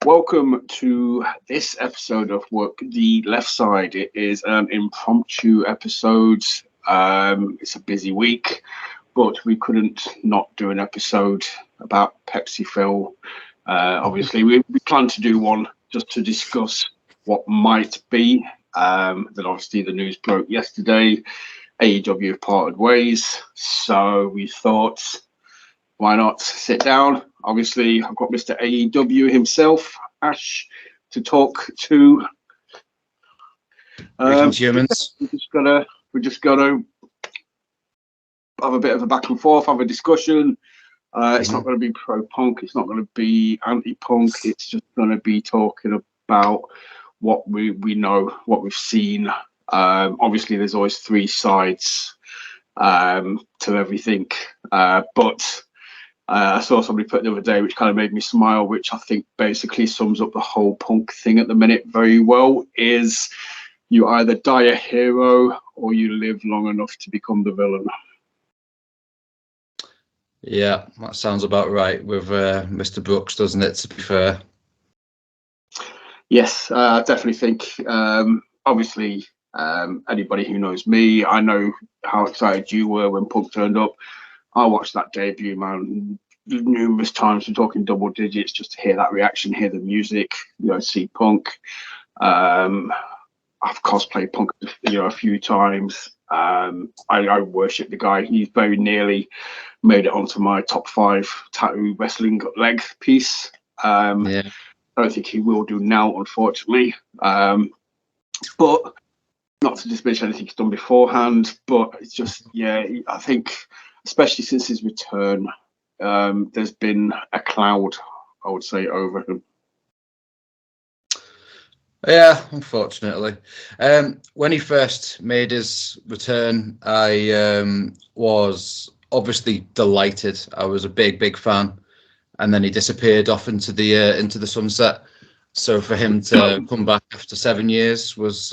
Welcome to this episode of Work the Left Side. It is an impromptu episode. It's a busy week, but we couldn't not do an episode about Pepsi Phil. Obviously, we plan to do one just to discuss what might be. Then obviously the news broke yesterday. AEW have parted ways, so we thought, why not sit down? Obviously, I've got Mr. AEW himself, Ash, to talk to. Humans. We just gotta have a bit of a back and forth, have a discussion. It's not going to be pro-punk. It's not going to be anti-punk. It's just going to be talking about what we know, what we've seen. Obviously, there's always three sides to everything, but I saw somebody put the other day, which kind of made me smile, which I think basically sums up the whole punk thing at the minute very well, is you either die a hero or you live long enough to become the villain. Yeah, that sounds about right with Mr. Brooks, doesn't it, to be fair? Yes, I definitely think, obviously, anybody who knows me, I know how excited you were when Punk turned up. I watched that debut, man, numerous times. We're talking double digits just to hear that reaction, hear the music, see Punk. I've cosplayed Punk, a few times. I worship the guy. He's very nearly made it onto my top 5 tattoo wrestling leg piece. I don't think he will do now, unfortunately. But not to diminish anything he's done beforehand, but it's just, I think, especially since his return, there's been a cloud, I would say, over him. Yeah, unfortunately. When he first made his return, I was obviously delighted. I was a big fan, and then he disappeared off into the sunset. So for him to come back after 7 years was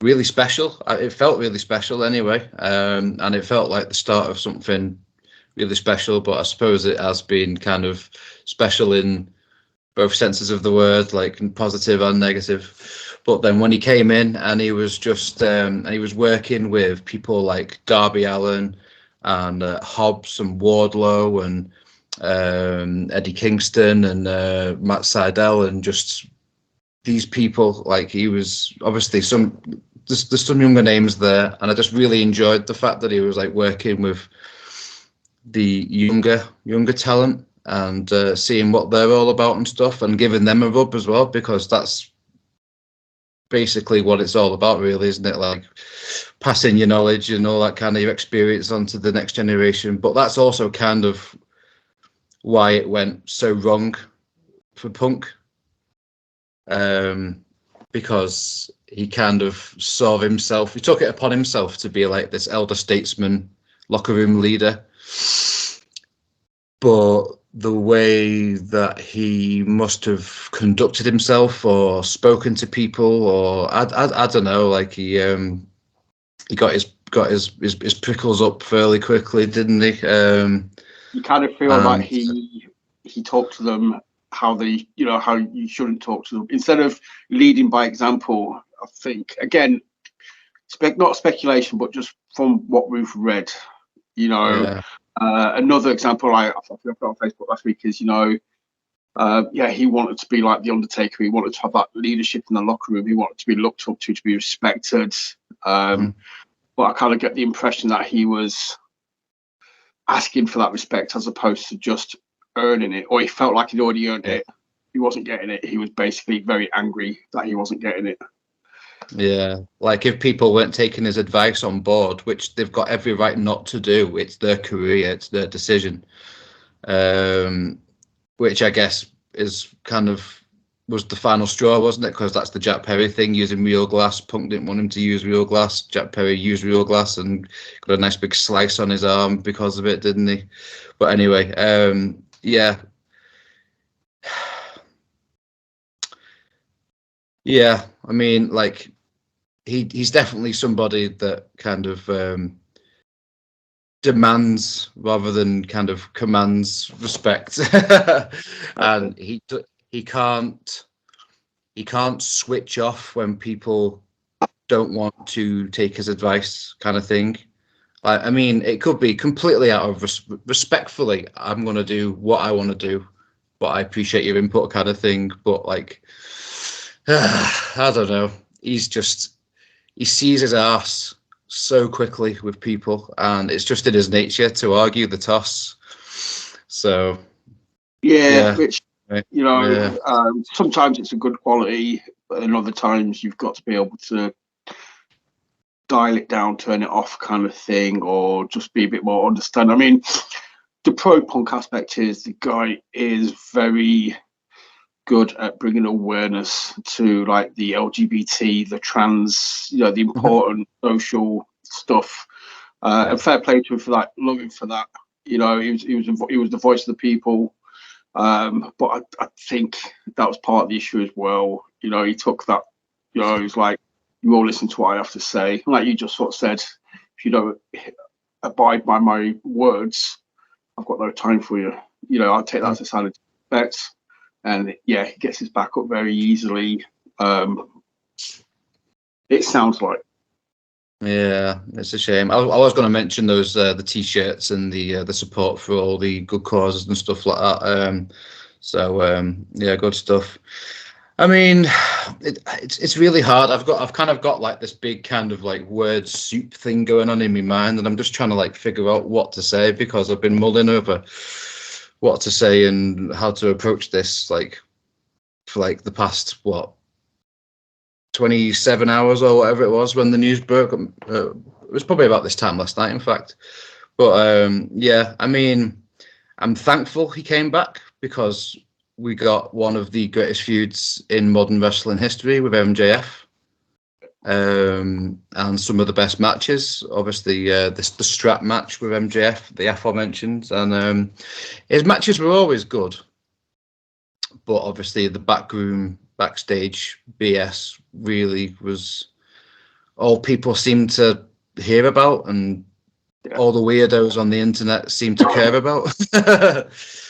really special. It felt really special anyway, and it felt like the start of something really special. But I suppose it has been kind of special in both senses of the word, like positive and negative. But then when he came in and he was just and he was working with people like Darby Allin and Hobbs and Wardlow and Eddie Kingston and Matt Sydal, and just these people, like, he was obviously there's some younger names there, and I just really enjoyed the fact that he was like working with the younger talent and seeing what they're all about and stuff, and giving them a rub as well, because that's basically what it's all about, really, isn't it? Like passing your knowledge and all that kind of your experience onto the next generation. But that's also kind of why it went so wrong for Punk, because he kind of saw himself, he took it upon himself to be like this elder statesman, locker room leader. But the way that he must have conducted himself or spoken to people, or I don't know, like he got his prickles up fairly quickly, didn't he? You kind of feel like he talked to them how they, how you shouldn't talk to them, instead of leading by example. I think, again, not speculation, but just from what we've read, another example I put on Facebook last week is, he wanted to be like the Undertaker. He wanted to have that leadership in the locker room. He wanted to be looked up to be respected. But I kind of get the impression that he was asking for that respect as opposed to just earning it, or he felt like he'd already earned it. He wasn't getting it. He was basically very angry that he wasn't getting it. Yeah, like if people weren't taking his advice on board, which they've got every right not to do, it's their career, it's their decision, which I guess is kind of was the final straw, wasn't it? Because that's the Jack Perry thing, using real glass. Punk didn't want him to use real glass. Jack Perry used real glass and got a nice big slice on his arm because of it, didn't he? But anyway, yeah, I mean, like, he's definitely somebody that kind of demands rather than kind of commands respect. And he can't switch off when people don't want to take his advice, kind of thing. I mean, it could be completely out of respectfully, I'm going to do what I want to do, but I appreciate your input, kind of thing. But like, I don't know. He sees his arse so quickly with people, and it's just in his nature to argue the toss. So, yeah. Which, yeah. Sometimes it's a good quality, but in other times you've got to be able to dial it down, turn it off, kind of thing, or just be a bit more understanding. I mean, the pro punk aspect is the guy is very good at bringing awareness to like the LGBT, the trans, the important social stuff. And fair play to him for that. Love him for that. He was the voice of the people. But I think that was part of the issue as well. He took that. He was like, you all listen to what I have to say. Like you just sort of said, if you don't abide by my words, I've got no time for you. I'll take that as a sign of respect. And yeah, he gets his back up very easily. It sounds like. Yeah, it's a shame. I was going to mention those the t-shirts and the support for all the good causes and stuff like that. Yeah, good stuff. I mean, it's really hard. I've kind of got like this big kind of like word soup thing going on in my mind, and I'm just trying to like figure out what to say, because I've been mulling over what to say and how to approach this like for like the past 27 hours or whatever it was when the news broke. It was probably about this time last night, in fact. But yeah, I mean, I'm thankful he came back, because we got one of the greatest feuds in modern wrestling history with MJF, and some of the best matches. Obviously, the strap match with MJF, the aforementioned, and his matches were always good. But obviously, the backstage BS really was all people seemed to hear about, and all the weirdos on the internet seem to care about.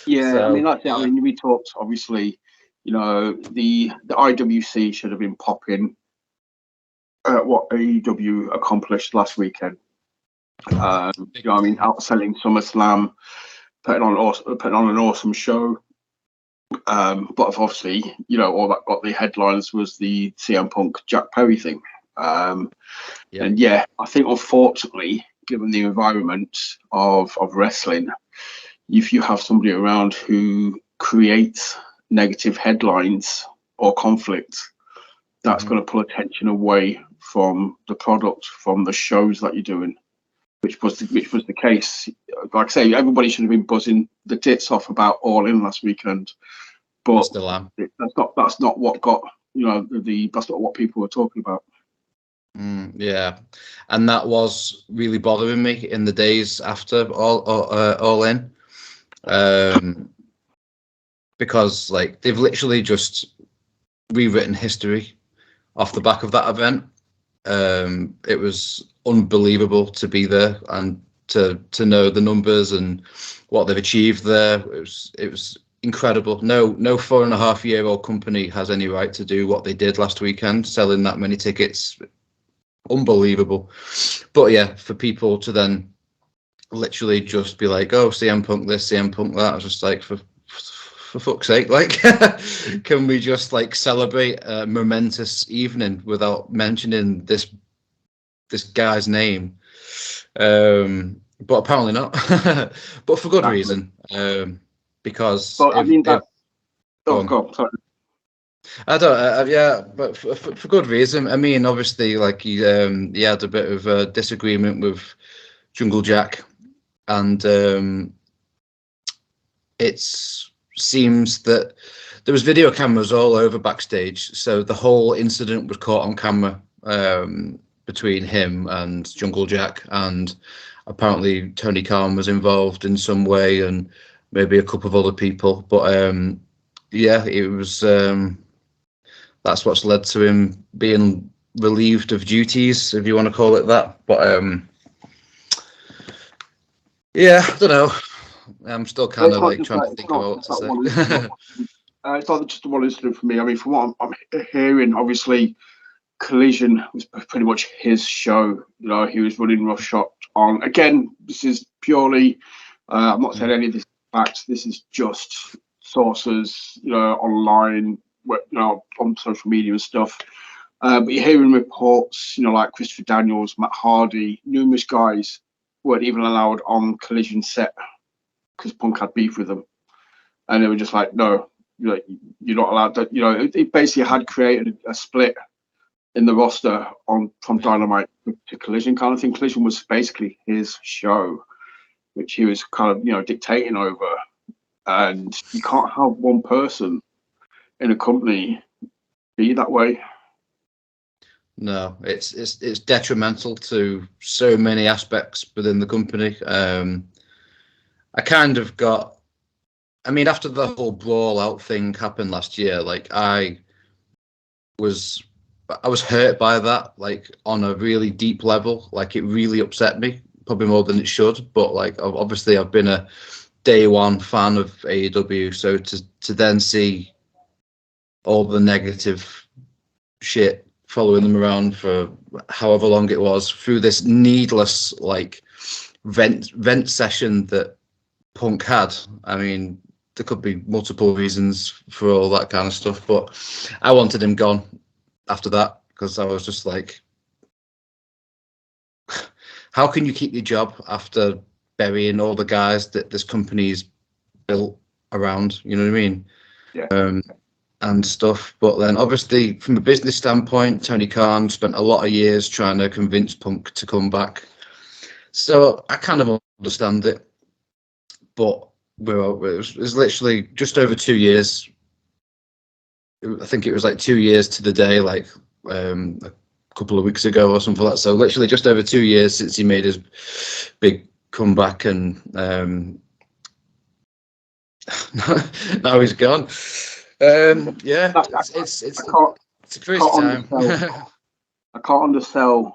Yeah, So, I mean, that's it. I mean, we talked, obviously, the IWC should have been popping at what AEW accomplished last weekend. I mean, outselling SummerSlam, putting on an awesome show. But obviously, all that got the headlines was the CM Punk Jack Perry thing. And yeah, I think unfortunately, given the environment of wrestling, if you have somebody around who creates negative headlines or conflict, that's going to pull attention away from the product, from the shows that you're doing, which was the case. Like I say, everybody should have been buzzing the tits off about All In last weekend, but that's not what got that's not what people were talking about. Yeah, and that was really bothering me in the days after All In. Because like they've literally just rewritten history off the back of that event. It was unbelievable to be there and to know the numbers and what they've achieved there. It was incredible. No 4.5-year-old company has any right to do what they did last weekend, selling that many tickets. Unbelievable. But yeah, for people to then literally just be like, oh, CM Punk this, CM Punk that, I was just like, for fuck's sake, like, can we just like celebrate a momentous evening without mentioning this guy's name? But apparently not. But for good reason. Because well, I mean that. Sorry. I don't. Yeah, but for good reason. I mean, obviously, like he had a bit of a disagreement with Jungle Jack, and it seems that there was video cameras all over backstage, so the whole incident was caught on camera between him and Jungle Jack, and apparently Tony Khan was involved in some way, and maybe a couple of other people. But yeah, it was. That's what's led to him being relieved of duties, if you want to call it that. But Yeah, I don't know. I'm still kind of like trying to It's think not about what just to that say. one incident. It's not just the one incident for me. I mean, from what I'm hearing, obviously, Collision was pretty much his show. You know, he was running roughshod on. Again, this is purely. I'm not saying any of this facts. This is just sources, you know, online, you know, on social media and stuff. But you're hearing reports, you know, like Christopher Daniels, Matt Hardy, numerous guys weren't even allowed on Collision set because Punk had beef with them, and they were just like, no, you're not allowed to. You know, it basically had created a split in the roster on from Dynamite to Collision kind of thing. Collision was basically his show, which he was kind of, you know, dictating over. And you can't have one person in a company be that way. No, it's detrimental to so many aspects within the company. I kind of got. I mean, after the whole brawl out thing happened last year, like was I was hurt by that, like on a really deep level. Like it really upset me, probably more than it should. But like obviously, I've been a day one fan of AEW, so to then see all the negative shit following them around for however long it was through this needless like vent session that Punk had. I mean, there could be multiple reasons for all that kind of stuff, but I wanted him gone after that because I was just like, how can you keep your job after burying all the guys that this company's built around? You know what I mean? Yeah. And stuff. But then, obviously, from a business standpoint, Tony Khan spent a lot of years trying to convince Punk to come back. So I kind of understand it. But it was literally just over 2 years. I think it was like 2 years to the day, like a couple of weeks ago or something like that. So literally just over 2 years since he made his big comeback, and now he's gone. Yeah, it's a crazy time. I can't undersell.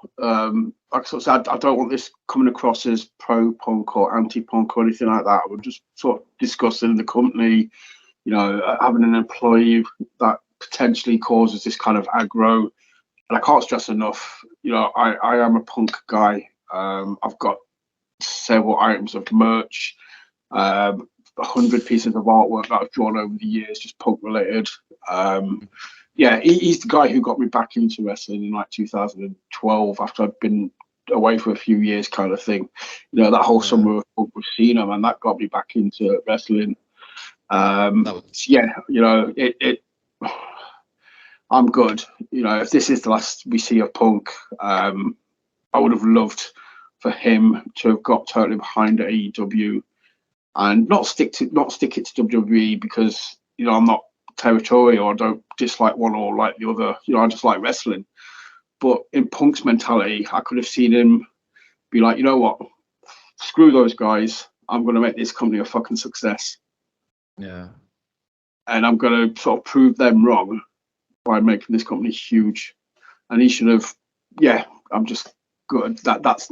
Like I said, I don't want this coming across as pro Punk or anti Punk or anything like that. We're just sort of discussing the company, you know, having an employee that potentially causes this kind of aggro. And I can't stress enough, you know, I am a Punk guy. I've got several items of merch, 100 pieces of artwork that I've drawn over the years, just Punk related. Yeah, he's the guy who got me back into wrestling in like 2012 after I'd been away for a few years, kind of thing. You know, that whole summer with Cena, man, that got me back into wrestling. Yeah, you know, I'm good. You know, if this is the last we see of Punk, I would have loved for him to have got totally behind AEW and not stick it to WWE because, you know, I'm not territorial. I don't dislike one or like the other. You know, I just like wrestling. But in Punk's mentality, I could have seen him be like, you know what, screw those guys. I'm going to make this company a fucking success. Yeah. And I'm going to sort of prove them wrong by making this company huge. And he should have, yeah, I'm just good. That's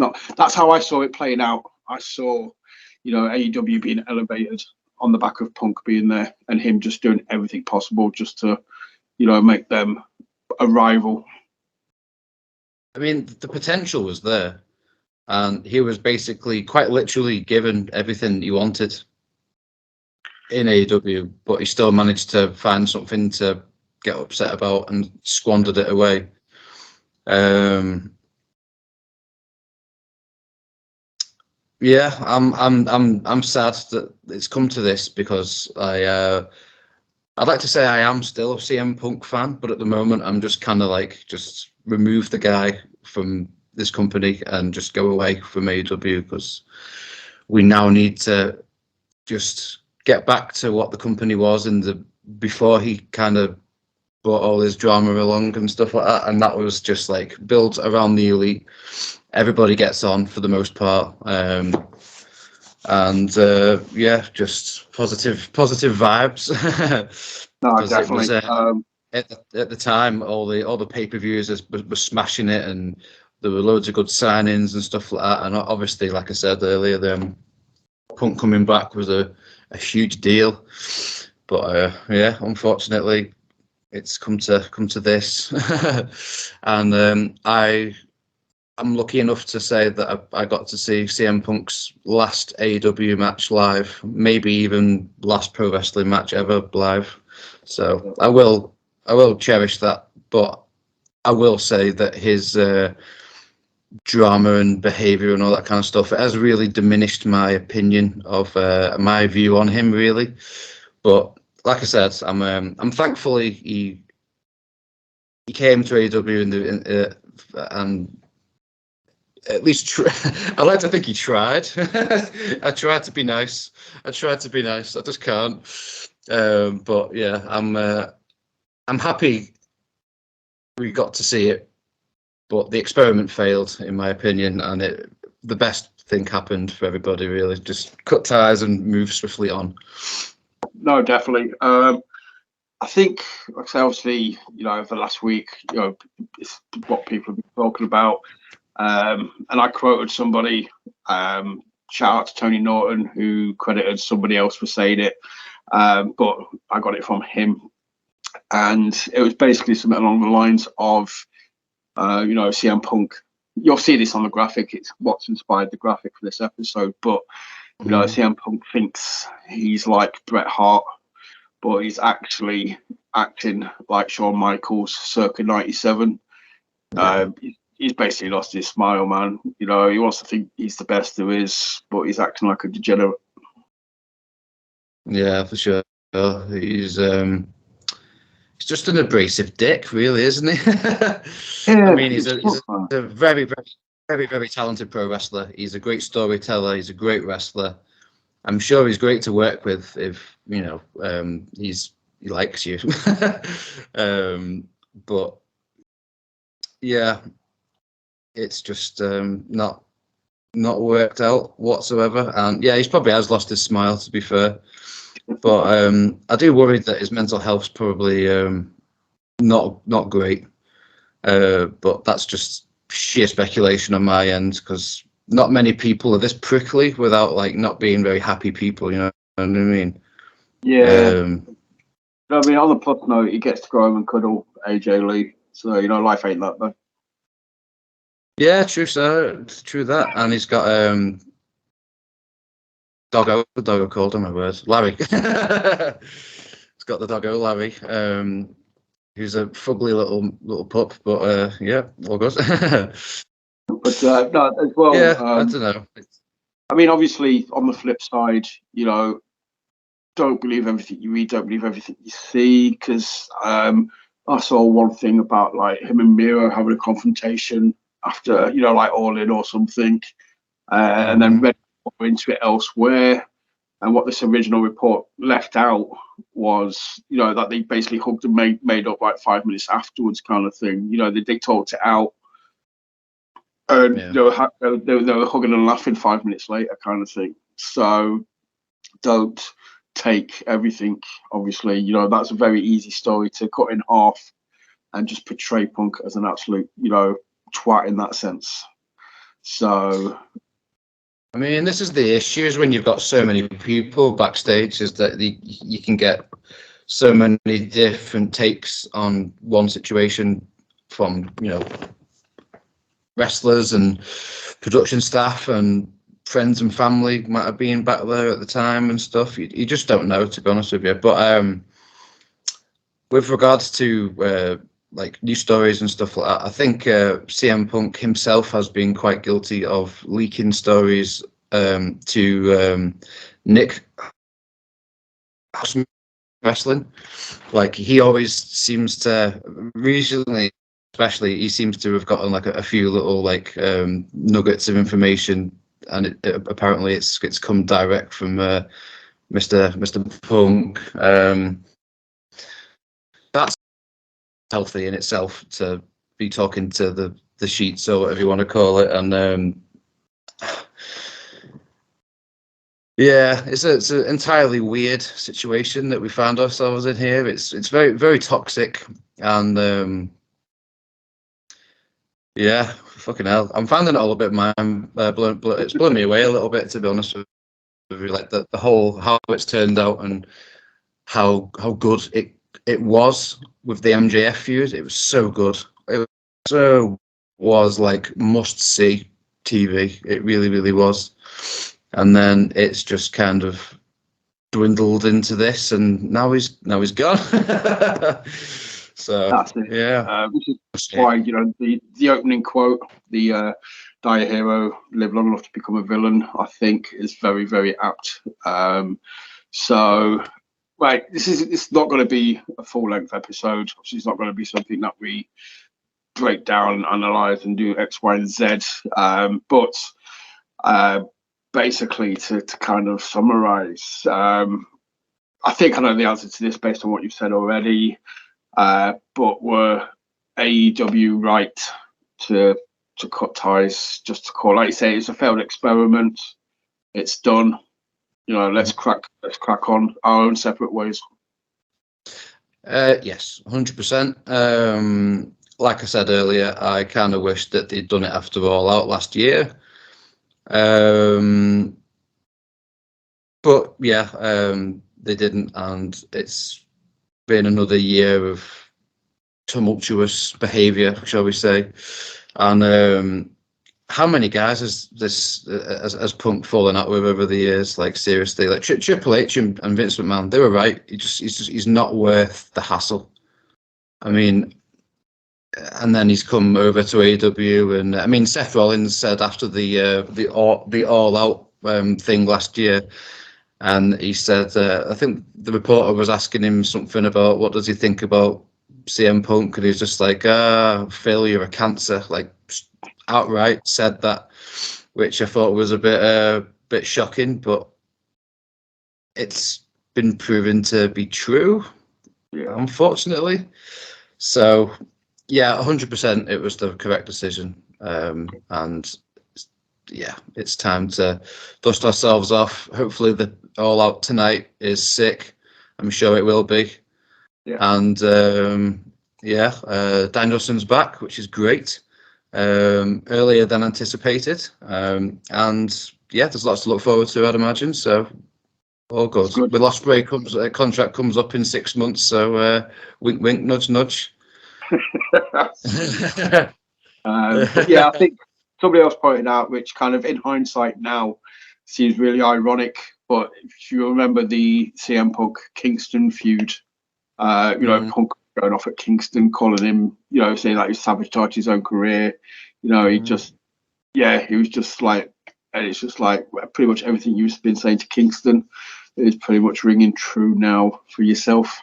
how I saw it playing out. I saw, you know, AEW being elevated on the back of Punk being there and him just doing everything possible just to, you know, make them a rival. I mean, the potential was there, and he was basically quite literally given everything he wanted in AEW, but he still managed to find something to get upset about and squandered it away. Yeah, I'm sad that it's come to this because I'd like to say I am still a CM Punk fan, but at the moment I'm just kind of like just remove the guy from this company and just go away from AEW because we now need to just get back to what the company was in the before he kind of brought all his drama along and stuff like that, and that was just like built around the elite. Everybody gets on for the most part. And yeah, just positive vibes. No, definitely. At the time, all the pay-per-views were smashing it, and there were loads of good signings and stuff like that. And obviously, like I said earlier, Punk coming back was a huge deal, but yeah, unfortunately, it's come to this, and I'm lucky enough to say that I got to see CM Punk's last AEW match live, maybe even last pro wrestling match ever live. So I will cherish that, but I will say that his drama and behavior and all that kind of stuff, it has really diminished my opinion of my view on him, really. But like I said, I'm thankfully he came to AEW and at least I like to think he tried. I tried to be nice. I just can't. But yeah, I'm happy we got to see it, but the experiment failed, in my opinion, and the best thing happened for everybody. Really, just cut ties and move swiftly on. No, definitely. I think, like I say, obviously, over the last week, it's what people have been talking about. And I quoted somebody, shout out to Tony Norton, who credited somebody else for saying it, but I got it from him. And it was basically something along the lines of, CM Punk. You'll see this on the graphic. It's what's inspired the graphic for this episode. But, CM Punk thinks he's like Bret Hart, but he's actually acting like Shawn Michaels circa 97. Yeah. He's basically lost his smile, man. He wants to think he's the best there is, but he's acting like a degenerate. Yeah, for sure. He's just an abrasive dick, really, isn't he? Yeah, I mean, he's a very, very, very, very talented pro wrestler. He's a great storyteller. He's a great wrestler. I'm sure he's great to work with if he likes you. But yeah, it's just not worked out whatsoever. And yeah, he's probably has lost his smile, to be fair. But I do worry that his mental health's probably not great. But that's just sheer speculation on my end, because not many people are this prickly without not being very happy people. You know what I mean? Yeah. I mean, on the plus note, he gets to go home and cuddle AJ Lee. So life ain't that bad. Yeah, true, sir. True that. And he's got doggo called, my words, Larry. He's got the doggo Larry, who's a fugly little pup, but yeah, all good. But no, as well. Yeah, I don't know. I mean, obviously, on the flip side, don't believe everything you read, don't believe everything you see, because I saw one thing about him and Miro having a confrontation after All In or something, and then read into it elsewhere. And what this original report left out was, that they basically hugged and made up 5 minutes afterwards, kind of thing. They talked it out, and they were hugging and laughing 5 minutes later, kind of thing. So don't take everything. Obviously, that's a very easy story to cut in half and just portray Punk as an absolute, twat in that sense. So, I mean, this is the issue, is when you've got so many people backstage, is that you can get so many different takes on one situation from, wrestlers and production staff and friends and family might have been back there at the time and stuff. You just don't know, to be honest with you. But with regards to news stories and stuff like that, I think CM Punk himself has been quite guilty of leaking stories to Nick Wrestling. He always seems to, recently especially, he seems to have gotten a few little nuggets of information, and apparently it's come direct from Mr. Punk. That's healthy in itself, to be talking to the sheets or whatever you want to call it, and yeah, it's an entirely weird situation that we found ourselves in here. It's very, very toxic, and yeah, fucking hell, I'm finding it all a bit it's blown me away a little bit, to be honest with like the whole how it's turned out and how good it was with the MJF feud. It was so good. It was like must see TV. It really was. And then it's just kind of dwindled into this, and now he's gone. So That's it. yeah, Which is why, you know, the opening quote, the die a hero, live long enough to become a villain, I think is very, very apt. So, right, it's not going to be a full length episode. It's not going to be something that we break down, analyze, and do X, Y, and Z. But basically, to kind of summarize, I think I know the answer to this based on what you've said already. But were AEW right to cut ties, just to call, like you say, it's a failed experiment. It's done. You know, let's crack on our own separate ways. Yes, 100%. Like I said earlier, I kind of wish that they'd done it after All Out last year. But yeah, they didn't, and it's been another year of tumultuous behaviour, shall we say? And how many guys has Punk fallen out with over the years? Like seriously, like Triple H and Vince McMahon, they were right. He's not worth the hassle. I mean, and then he's come over to AEW, and I mean, Seth Rollins said after the All Out thing last year. And he said, I think the reporter was asking him something about what does he think about CM Punk, and he's just like, failure or cancer, like outright said that, which I thought was a bit shocking, but it's been proven to be true, unfortunately. So, yeah, 100%, it was the correct decision, and yeah, it's time to dust ourselves off. Hopefully the All Out tonight is sick. I'm sure it will be. Yeah. And Danielson's back, which is great. Earlier than anticipated. And yeah, there's lots to look forward to, I'd imagine. So all good. With Ospreay contract comes up in 6 months, so wink wink, nudge nudge. But yeah, I think somebody else pointed out, which kind of in hindsight now seems really ironic, but if you remember the CM Punk Kingston feud, you know, Punk going off at Kingston, calling him, you know, saying that he sabotaged his own career, you know, he was just like, and it's just like pretty much everything you've been saying to Kingston is pretty much ringing true now for yourself.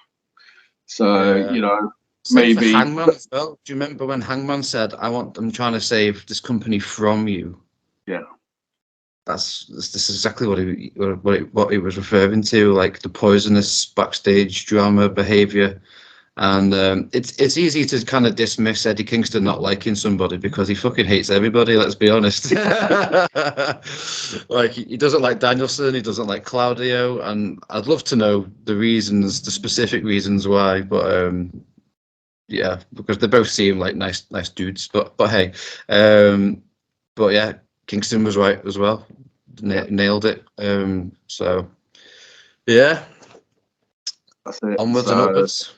So, you know, maybe Hangman as well. Do you remember when Hangman said, I'm trying to save this company from you? Yeah. This is exactly what he was referring to, like the poisonous backstage drama behavior. And it's easy to kind of dismiss Eddie Kingston not liking somebody because he fucking hates everybody, let's be honest. Like he doesn't like Danielson, he doesn't like Claudio, and I'd love to know the specific reasons why, but yeah, because they both seem like nice dudes. But hey, but yeah, Kingston was right as well. Nailed it. So yeah, that's it. Onwards and upwards.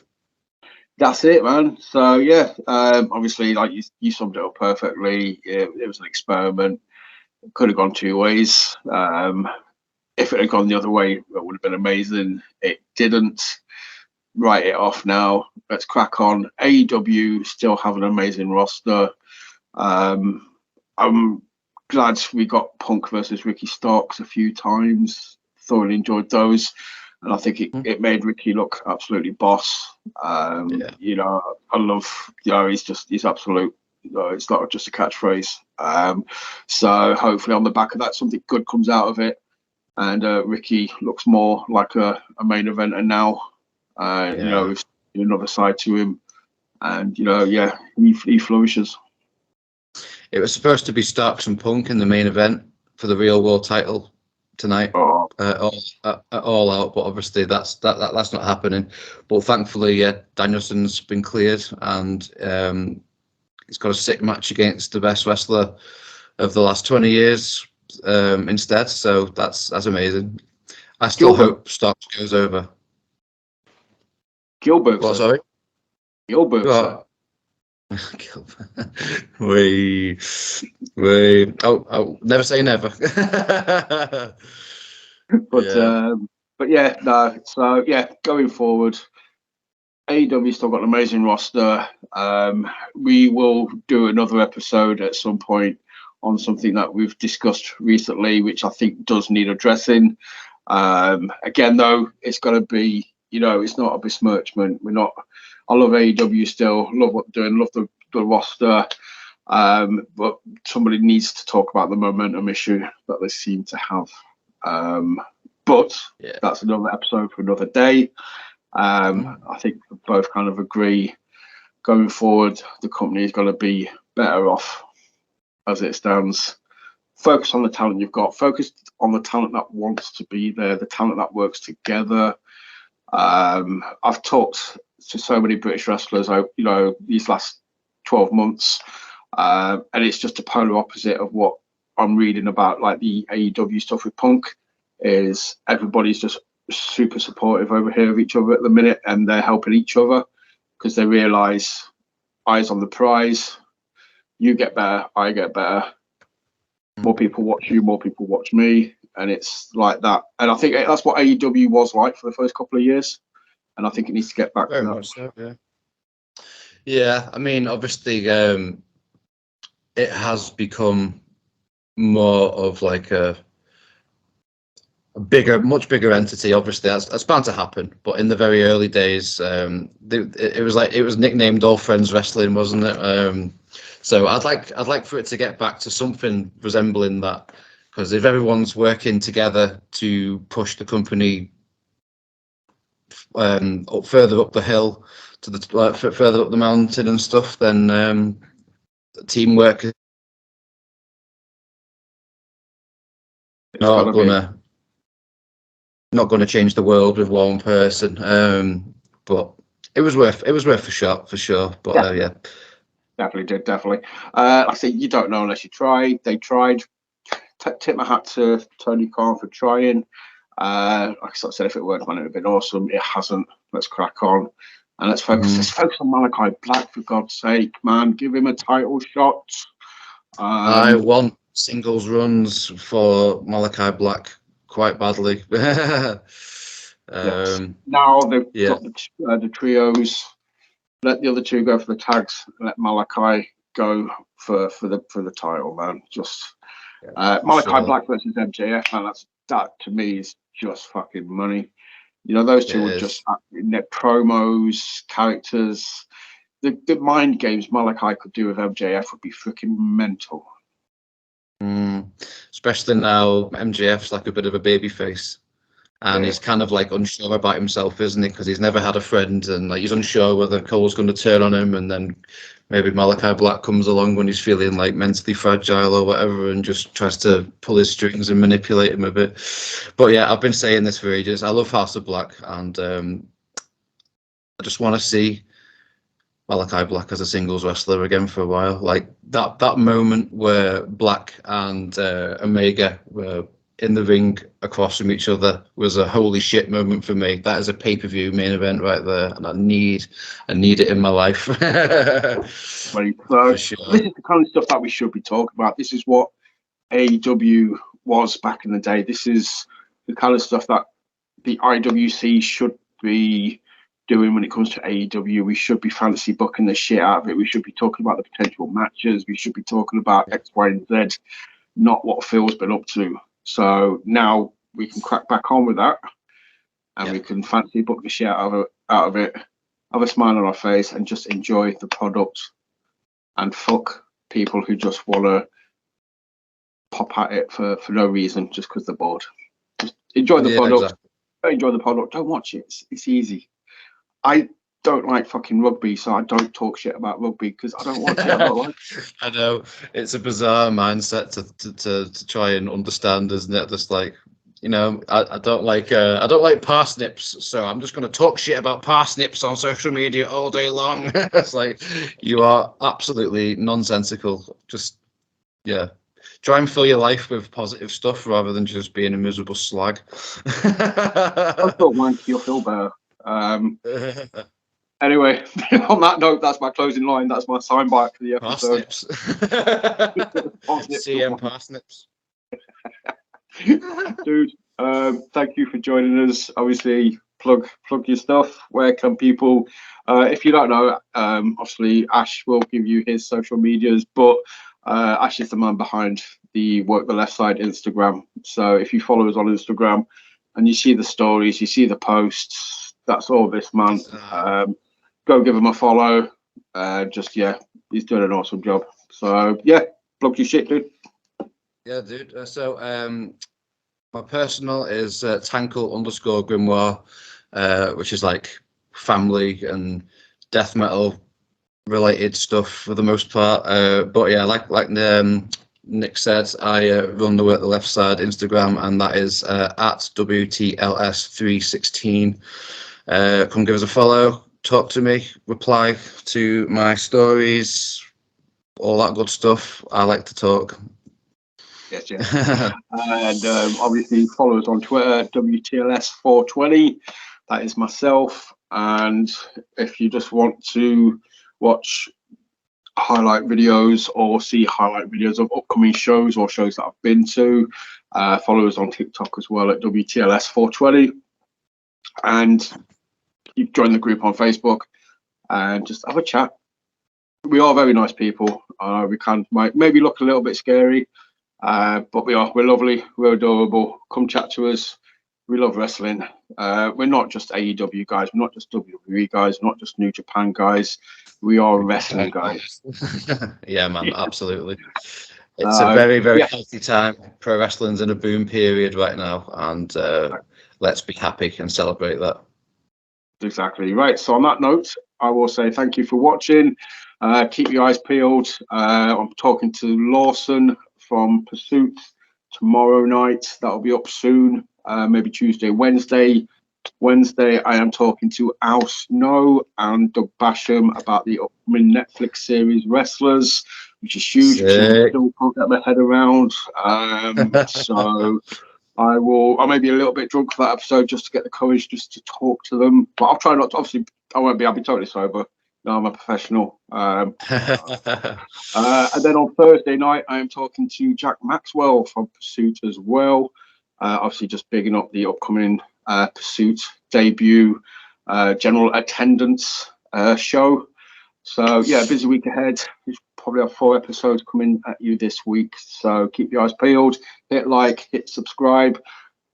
That's it, man. So yeah, obviously, like you summed it up perfectly. It was an experiment. It could have gone two ways. If it had gone the other way, it would have been amazing. It didn't. Write it off now. Let's crack on. AEW still have an amazing roster. I'm glad we got Punk versus Ricky Starks a few times. Thoroughly enjoyed those, and I think it made Ricky look absolutely boss. You know, I love. You know, he's absolute. You know, it's not just a catchphrase. So hopefully on the back of that, something good comes out of it, and Ricky looks more like a main eventer now. You know, we've seen another side to him, and you know, yeah, he flourishes. It was supposed to be Starks and Punk in the main event for the Real World title tonight, all out, but obviously that's not happening. But thankfully, Danielson's been cleared, and he's got a sick match against the best wrestler of the last 20 years. instead. So that's amazing. I still hope Starks goes over. Gilbert. What, sorry? Gilbert. What? we never say never. But yeah, no. So yeah, going forward, AEW still got an amazing roster. We will do another episode at some point on something that we've discussed recently, which I think does need addressing. Again, though, it's got to be, it's not a besmirchment. I love AEW still, love what they're doing, love the roster. But somebody needs to talk about the momentum issue that they seem to have. But that's another episode for another day. I think we both kind of agree going forward, the company is going to be better off as it stands. Focus on the talent you've got. Focus on the talent that wants to be there, the talent that works together. I've talked to so many British wrestlers, these last 12 months, and it's just a polar opposite of what I'm reading about, like the AEW stuff with Punk. Is everybody's just super supportive over here of each other at the minute, and they're helping each other because they realise eyes on the prize. You get better, I get better. More people watch you, more people watch me, and it's like that. And I think that's what AEW was like for the first couple of years, and I think it needs to get back Very to that. much so, yeah. I mean, obviously, it has become more of like a much bigger entity. Obviously, that's bound to happen. But in the very early days, it was nicknamed All Friends Wrestling, wasn't it? So I'd like for it to get back to something resembling that, because if everyone's working together to push the company further up the hill to the further up the mountain and stuff, then teamwork is not gonna change the world with one person. But it was worth a shot for sure. But yeah. Definitely. Like I say, you don't know unless you try. They tried. Tip my hat to Tony Khan for trying. Like I said, if it worked, man, it would have been awesome. It hasn't. Let's crack on. And let's focus. Let's focus on Malachi Black, for God's sake, man. Give him a title shot. I want singles runs for Malachi Black quite badly. Yes. Now they've got the trios. Let the other two go for the tags. Let Malachi go for the title, man. Just Malachi Black versus MJF, man. That to me is just fucking money. Those two are just in their promos, characters. The mind games Malachi could do with MJF would be freaking mental. Especially now MJF's like a bit of a baby face. And he's kind of like unsure about himself, isn't he? Because he's never had a friend, and like he's unsure whether Cole's going to turn on him, and then maybe Malachi Black comes along when he's feeling like mentally fragile or whatever, and just tries to pull his strings and manipulate him a bit. But yeah, I've been saying this for ages. I love House of Black, and I just want to see Malachi Black as a singles wrestler again for a while. Like that moment where Black and Omega were in the ring across from each other was a holy shit moment for me. That is a pay-per-view main event right there, and I need it in my life. Sure. This is the kind of stuff that we should be talking about. This is what AEW was back in the day. This is the kind of stuff that the IWC should be doing when it comes to AEW. We should be fantasy booking the shit out of it. We should be talking about the potential matches. We should be talking about X, Y, and Z, not what Phil's been up to. So now we can crack back on with that, and we can fancy book the shit out of it, have a smile on our face, and just enjoy the product, and fuck people who just want to pop at it for no reason, just because they're bored. Just enjoy the product. Exactly. Enjoy the product. Don't watch it. It's easy. I don't like fucking rugby, so I don't talk shit about rugby because I don't watch it. I don't like it. I know it's a bizarre mindset to try and understand, isn't it? Just like, I don't like parsnips, so I'm just going to talk shit about parsnips on social media all day long. It's like, you are absolutely nonsensical. Just try and fill your life with positive stuff rather than just being a miserable slag. Don't feel wanky, you'll feel better. Anyway, on that note, that's my closing line. That's my soundbite for the episode. Parsnips. CM Parsnips. Dude, thank you for joining us. Obviously, plug your stuff. Where can people, if you don't know, obviously Ash will give you his social medias, but Ash is the man behind the Work the Left Side Instagram. So if you follow us on Instagram and you see the stories, you see the posts, that's all this man. Go give him a follow. He's doing an awesome job. So yeah, plug your shit, dude. Yeah, dude. My personal is Tankle_Grimoire, which is like family and death metal related stuff for the most part. But yeah, like Nick said, I run the Work the Left Side Instagram, and that is at WTLS316. Come give us a follow, talk to me, reply to my stories, all that good stuff. I like to talk. Yes, yeah. And obviously follow us on Twitter, WTLS420. That is myself. And if you just want to watch highlight videos or see highlight videos of upcoming shows or shows that I've been to, follow us on TikTok as well at WTLS420. And you join the group on Facebook and just have a chat. We are very nice people. We might maybe look a little bit scary, but we're lovely. We're adorable. Come chat to us. We love wrestling. We're not just AEW guys. We're not just WWE guys. We're not just New Japan guys. We are wrestling guys. Yeah, man, absolutely. It's a very, very healthy time. Pro wrestling's in a boom period right now, and let's be happy and celebrate that. Exactly right. So on that note, I will say thank you for watching. Keep your eyes peeled. I'm talking to Lawson from Pursuit tomorrow night. That'll be up soon. Maybe Tuesday, Wednesday. I am talking to Al Snow and Doug Basham about the upcoming Netflix series Wrestlers, which is huge. Which I still can't get my head around. So I may be a little bit drunk for that episode just to get the courage just to talk to them. But I'll try not to. Obviously, I'll be totally sober. No, I'm a professional. And then on Thursday night, I am talking to Jack Maxwell from Pursuit as well. Obviously, just bigging up the upcoming Pursuit debut general attendance show. So yeah, busy week ahead. We probably have 4 episodes coming at you this week. So keep your eyes peeled. Hit like, hit subscribe,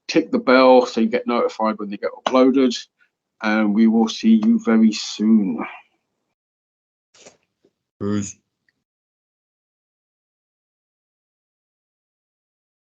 tick the bell so you get notified when they get uploaded. And we will see you very soon. Bruce.